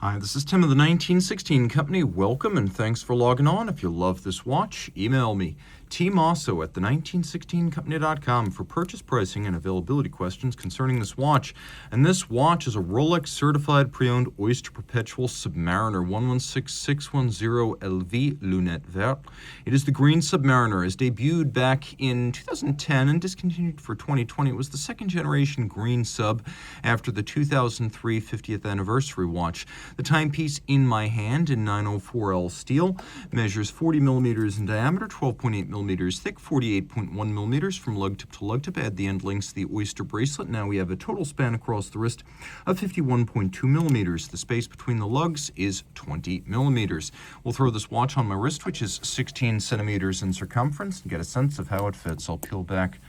Hi, this is Tim of the 1916 Company. Welcome and thanks for logging on. If you love this watch, email me, Team Mosso at the1916company.com for purchase pricing and availability questions concerning this watch. And this watch is a Rolex Certified Pre-Owned Oyster Perpetual Submariner 116610LV Lunette Vert. It is the green Submariner. It debuted back in 2010 and discontinued for 2020. It was the second generation green sub after the 2003 50th anniversary watch. The timepiece in my hand in 904L steel measures 40 millimeters in diameter, 12.8 millimeters thick, 48.1 millimeters from lug tip to lug tip. Add the end links to the Oyster bracelet. Now we have a total span across the wrist of 51.2 millimeters. The space between the lugs is 20 millimeters. We'll throw this watch on my wrist, which is 16 centimeters in circumference, and get a sense of how it fits. I'll peel back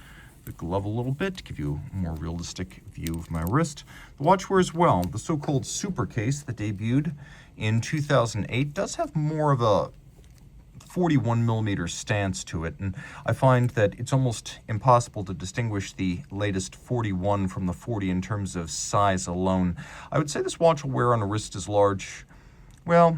the glove a little bit to give you a more realistic view of my wrist. The watch wears well. The so-called super case that debuted in 2008 does have more of a 41 millimeter stance to it, and I find that it's almost impossible to distinguish the latest 41 from the 40 in terms of size alone. I would say this watch will wear on a wrist as large, well,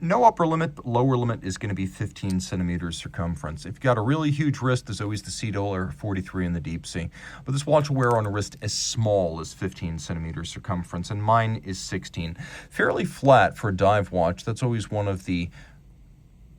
no upper limit, but lower limit is going to be 15 centimeters circumference. If you've got a really huge wrist, there's always the $43 in the deep sea. But this watch will wear on a wrist as small as 15 centimeters circumference, and mine is 16. Fairly flat for a dive watch. That's always one of the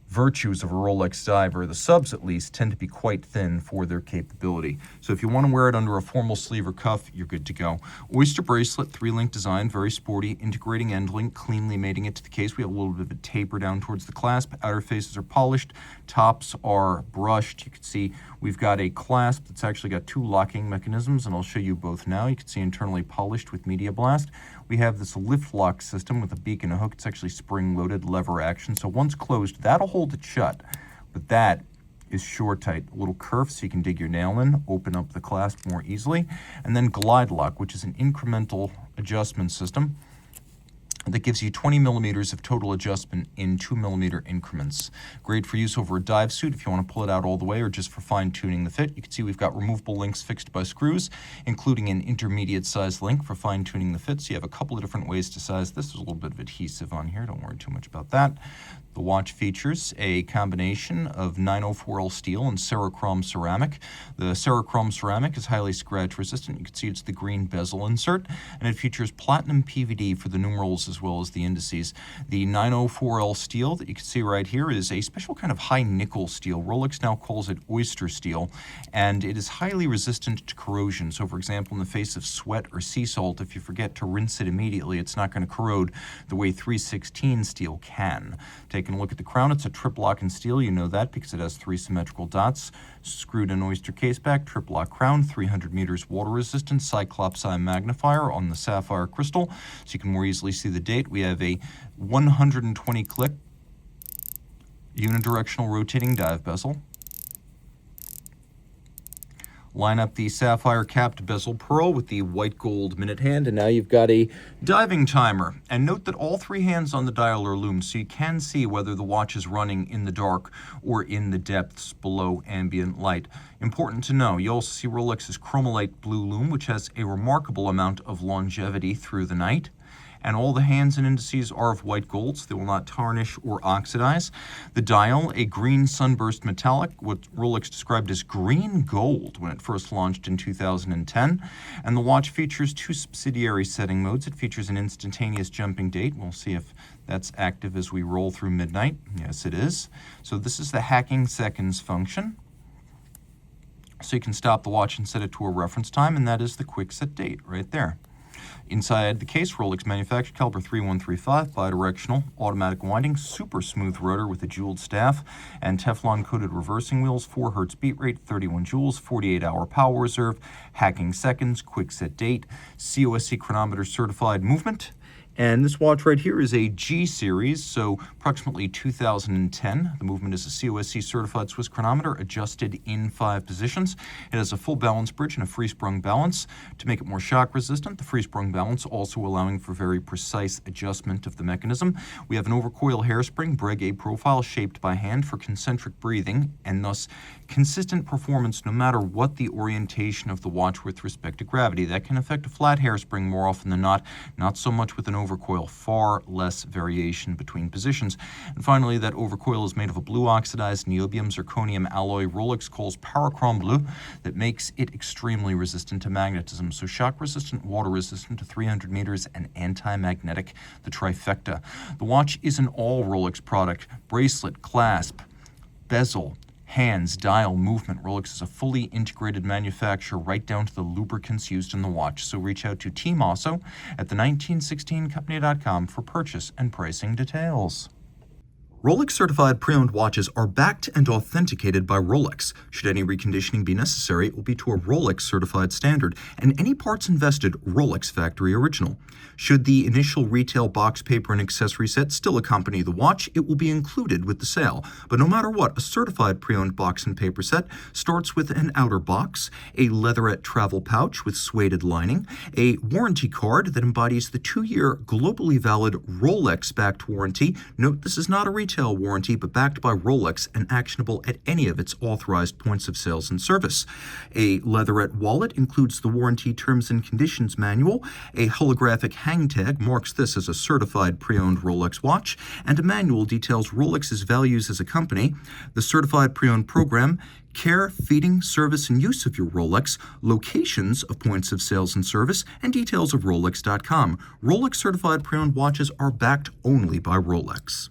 virtues of a Rolex diver. The subs, at least, tend to be quite thin for their capability. So if you want to wear it under a formal sleeve or cuff, you're good to go. Oyster bracelet, 3-link design, very sporty, integrating end link, cleanly mating it to the case. We have a little bit of a taper down towards the clasp. Outer faces are polished, tops are brushed. You can see we've got a clasp that's actually got 2 locking mechanisms, and I'll show you both now. You can see internally polished with Media Blast. We have this lift lock system with a beak and a hook. It's actually spring-loaded lever action. So once closed, that'll hold it shut. But that is sure tight. A little kerf so you can dig your nail in, open up the clasp more easily. And then glide lock, which is an incremental adjustment system that gives you 20 millimeters of total adjustment in 2 millimeter increments. Great for use over a dive suit if you want to pull it out all the way or just for fine-tuning the fit. You can see we've got removable links fixed by screws, including an intermediate size link for fine-tuning the fit. So you have a couple of different ways to size this. There's a little bit of adhesive on here. Don't worry too much about that. The watch features a combination of 904L steel and Cerachrom ceramic. The Cerachrom ceramic is highly scratch resistant. You can see it's the green bezel insert, and it features platinum PVD for the numerals as well as the indices. The 904L steel that you can see right here is a special kind of high nickel steel. Rolex now calls it Oyster steel, and it is highly resistant to corrosion. So for example, in the face of sweat or sea salt, if you forget to rinse it immediately, it's not going to corrode the way 316 steel can. Taking a look at the crown, it's a trip lock in steel. You know that because it has 3 symmetrical dots. Screwed in Oyster case back, trip lock crown, 300 meters water resistant, Cyclops eye magnifier on the sapphire crystal, so you can more easily see the date. We have a 120 click unidirectional rotating dive bezel. Line up the sapphire capped bezel pearl with the white gold minute hand, and now you've got a diving timer. And note that all 3 hands on the dial are loomed, so you can see whether the watch is running in the dark or in the depths below ambient light. Important to know, you also see Rolex's Chromolite blue lume, which has a remarkable amount of longevity through the night. And all the hands and indices are of white gold, so they will not tarnish or oxidize. The dial, a green sunburst metallic, what Rolex described as green gold when it first launched in 2010. And the watch features 2 subsidiary setting modes. It features an instantaneous jumping date. We'll see if that's active as we roll through midnight. Yes, it is. So this is the hacking seconds function. So you can stop the watch and set it to a reference time, and that is the quick set date right there. Inside the case, Rolex manufactured caliber 3135, bidirectional, automatic winding, super smooth rotor with a jeweled staff, and Teflon-coated reversing wheels, 4 Hz beat rate, 31 joules, 48-hour power reserve, hacking seconds, quick set date, COSC chronometer certified movement. And this watch right here is a G series, so approximately 2010. The movement is a COSC certified Swiss chronometer adjusted in 5 positions. It has a full balance bridge and a free sprung balance to make it more shock resistant. The free sprung balance also allowing for very precise adjustment of the mechanism. We have an overcoil hairspring Breguet profile shaped by hand for concentric breathing and thus consistent performance no matter what the orientation of the watch with respect to gravity. That can affect a flat hairspring more often than not so much with an overcoil, far less variation between positions. And finally, that overcoil is made of a blue oxidized niobium zirconium alloy Rolex calls Cerachrom blue that makes it extremely resistant to magnetism. So shock resistant, water resistant to 300 meters, and anti-magnetic, the trifecta. The watch is an all Rolex product: bracelet, clasp, bezel, hands, dial, movement. Rolex is a fully integrated manufacturer right down to the lubricants used in the watch. So reach out to Team Mosso at the1916company.com for purchase and pricing details. Rolex Certified Pre-Owned watches are backed and authenticated by Rolex. Should any reconditioning be necessary, it will be to a Rolex Certified standard, and any parts invested Rolex Factory Original. Should the initial retail box, paper, and accessory set still accompany the watch, it will be included with the sale. But no matter what, a Certified Pre-Owned box and paper set starts with an outer box, a leatherette travel pouch with suede lining, a warranty card that embodies the 2-year globally valid Rolex-backed warranty. Note, this is not a retail warranty, but backed by Rolex and actionable at any of its authorized points of sales and service. A leatherette wallet includes the warranty terms and conditions manual. A holographic hang tag marks this as a certified pre-owned Rolex watch, and a manual details Rolex's values as a company. The certified pre-owned program: care, feeding, service, and use of your Rolex, locations of points of sales and service, and details of Rolex.com. Rolex Certified Pre-Owned watches are backed only by Rolex.